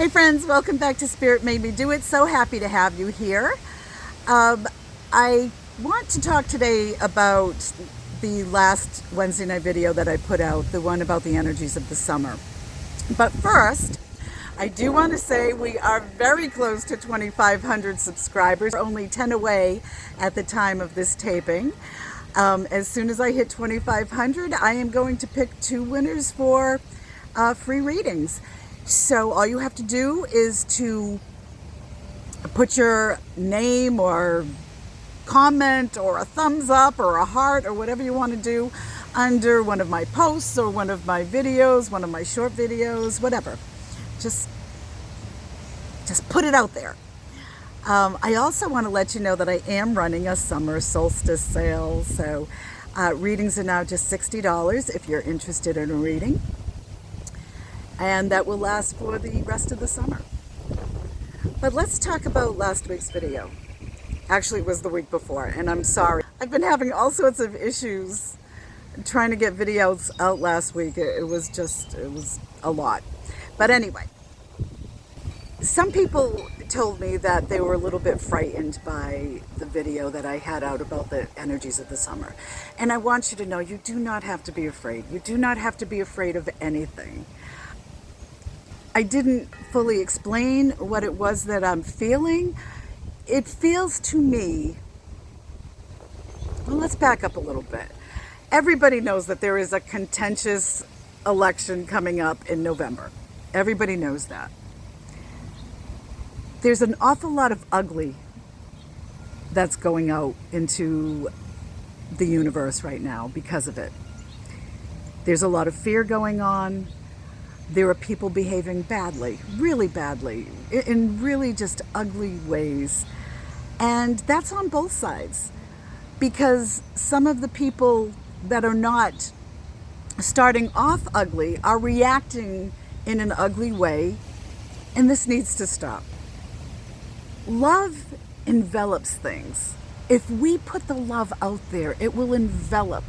Hey friends, welcome back to Spirit Made Me Do It. So happy to have you here. I want to talk today about the last Wednesday night video that I put out, the one about the energies of the summer. But first, I do want to say we are very close to 2,500 subscribers. We're only 10 away at the time of this taping. As soon as I hit 2,500, I am going to pick 2 winners for free readings. So all you have to do is to put your name or comment or a thumbs up or a heart or whatever you want to do under one of my posts or one of my videos, one of my short videos, whatever. Just put it out there. I also want to let you know that I am running a summer solstice sale. So readings are now just $60 if you're interested in a reading. And that will last for the rest of the summer. But let's talk about last week's video. Actually, it was the week before, and I'm sorry. I've been having all sorts of issues trying to get videos out last week. It was a lot. But anyway, some people told me that they were a little bit frightened by the video that I had out about the energies of the summer. And I want you to know, you do not have to be afraid. You do not have to be afraid of anything. I didn't fully explain what it was that I'm feeling. It feels to me, well, let's back up a little bit. Everybody knows that there is a contentious election coming up in November. Everybody knows that. There's an awful lot of ugly that's going out into the universe right now because of it. There's a lot of fear going on. There are people behaving badly, really badly, in really just ugly ways. And that's on both sides, because some of the people that are not starting off ugly are reacting in an ugly way, and this needs to stop. Love envelops things. If we put the love out there, it will envelop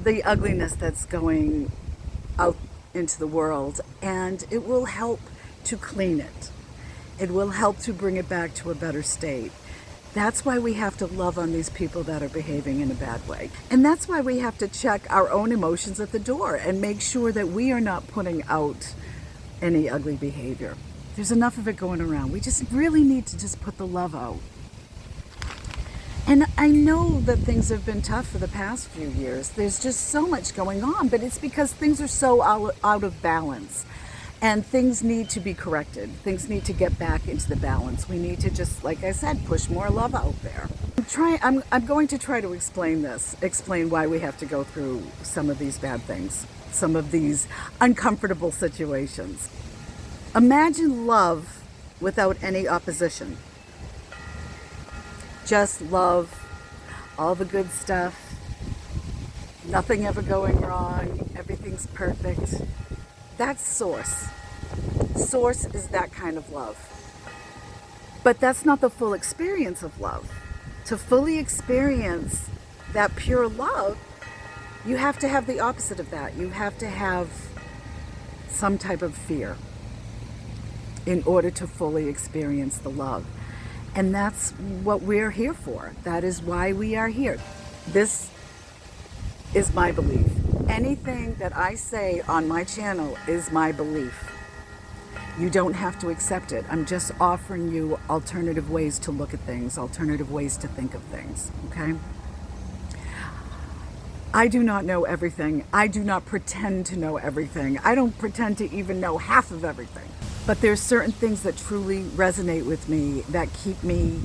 the ugliness that's going out into the world, and it will help to clean it. It will help to bring it back to a better state. That's why we have to love on these people that are behaving in a bad way. And that's why we have to check our own emotions at the door and make sure that we are not putting out any ugly behavior. There's enough of it going around. We just really need to just put the love out. And I know that things have been tough for the past few years. There's just so much going on, but it's because things are so out of balance. And things need to be corrected. Things need to get back into the balance. We need to just, like I said, push more love out there. I'm going to try to explain why we have to go through some of these bad things, some of these uncomfortable situations. Imagine love without any opposition. Just love, all the good stuff, nothing ever going wrong, everything's perfect. That's Source. Source is that kind of love. But that's not the full experience of love. To fully experience that pure love, you have to have the opposite of that. You have to have some type of fear in order to fully experience the love. And that's what we're here for. That is why we are here. This is my belief. Anything that I say on my channel is my belief. You don't have to accept it. I'm just offering you alternative ways to look at things, alternative ways to think of things, okay? I do not know everything. I do not pretend to know everything. I don't pretend to even know half of everything. But there's certain things that truly resonate with me that keep me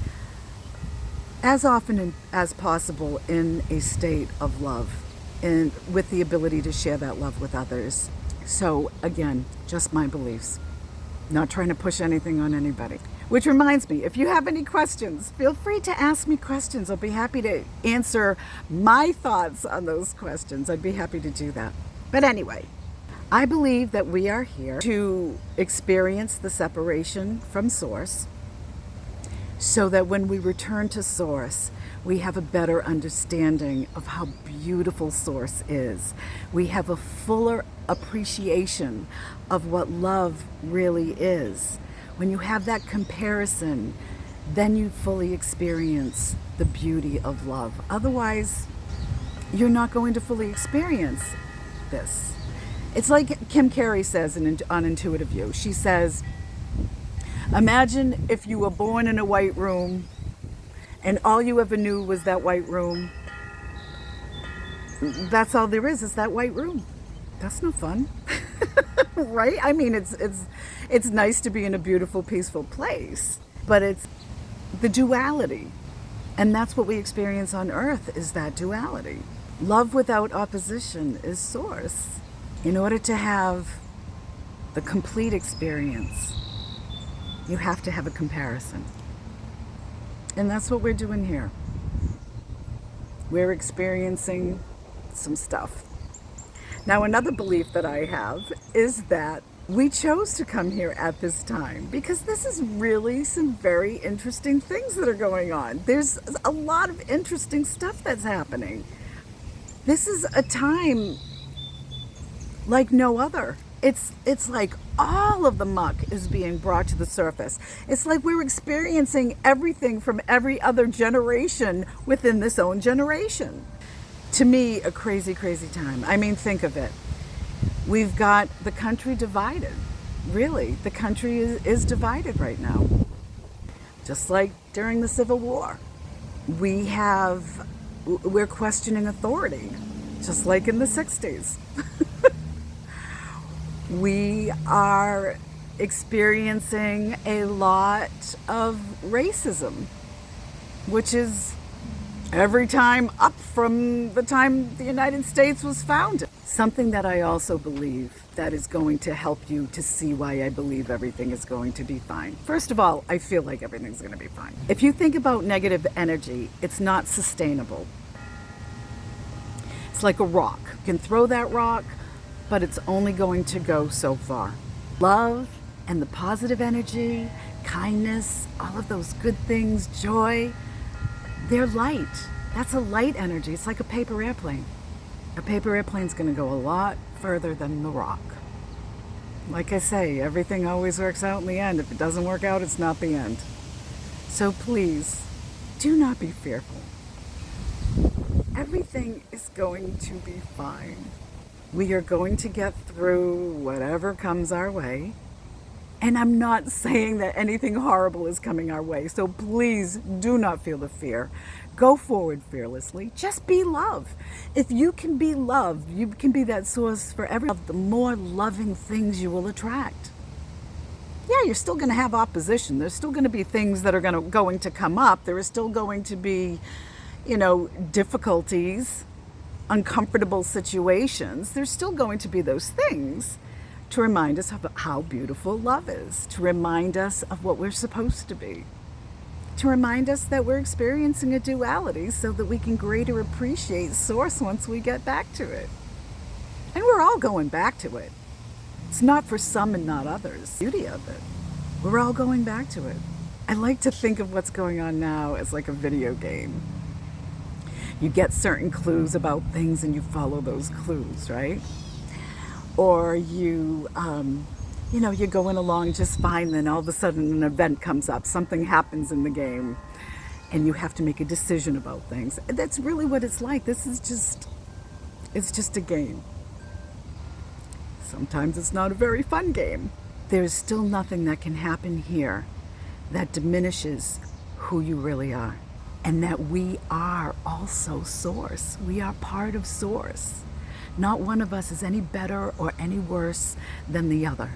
as often as possible in a state of love and with the ability to share that love with others. So again, just my beliefs. Not trying to push anything on anybody. Which reminds me, if you have any questions, feel free to ask me questions. I'll be happy to answer my thoughts on those questions. I'd be happy to do that. But anyway, I believe that we are here to experience the separation from Source, so that when we return to Source, we have a better understanding of how beautiful Source is. We have a fuller appreciation of what love really is. When you have that comparison, then you fully experience the beauty of love. Otherwise, you're not going to fully experience this. It's like Kim Carey says on Intuitive You. She says, imagine if you were born in a white room and all you ever knew was that white room. That's all there is that white room. That's no fun. Right? I mean, it's nice to be in a beautiful, peaceful place, but it's the duality. And that's what we experience on Earth, is that duality. Love without opposition is Source. In order to have the complete experience, you have to have a comparison. And that's what we're doing here. We're experiencing some stuff. Now, another belief that I have is that we chose to come here at this time because this is really some very interesting things that are going on. There's a lot of interesting stuff that's happening. This is a time like no other. It's like all of the muck is being brought to the surface. It's like we're experiencing everything from every other generation within this own generation. To me, a crazy, crazy time. I mean, think of it. We've got the country divided. Really, the country is divided right now. Just like during the Civil War. We're questioning authority, just like in the 60s. We are experiencing a lot of racism, which is every time up from the time the United States was founded. Something that I also believe that is going to help you to see why I believe everything is going to be fine. First of all, I feel like everything's going to be fine. If you think about negative energy, it's not sustainable. It's like a rock. You can throw that rock, but it's only going to go so far. Love and the positive energy, kindness, all of those good things, joy, they're light. That's a light energy. It's like a paper airplane. A paper airplane's going to go a lot further than the rock. Like I say, everything always works out in the end. If it doesn't work out, it's not the end. So please, do not be fearful. Everything is going to be fine. We are going to get through whatever comes our way. And I'm not saying that anything horrible is coming our way. So please do not feel the fear. Go forward fearlessly. Just be love. If you can be love, you can be that source for everyone. The more loving things you will attract. Yeah, you're still going to have opposition. There's still going to be things that are going to come up. There is still going to be, difficulties, uncomfortable situations. There's still going to be those things to remind us of how beautiful love is, to remind us of what we're supposed to be, to remind us that we're experiencing a duality so that we can greater appreciate Source once we get back to it. And we're all going back to it. It's not for some and not others. The beauty of it. We're all going back to it. I like to think of what's going on now as like a video game. You get certain clues about things and you follow those clues, right? Or you're going along just fine, then all of a sudden an event comes up, something happens in the game, and you have to make a decision about things. That's really what it's like. It's just a game. Sometimes it's not a very fun game. There's still nothing that can happen here that diminishes who you really are. And that we are also Source. We are part of Source. Not one of us is any better or any worse than the other.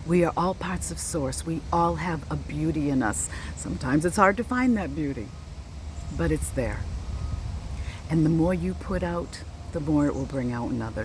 We are all parts of Source. We all have a beauty in us. Sometimes it's hard to find that beauty, but it's there. And the more you put out, the more it will bring out in others.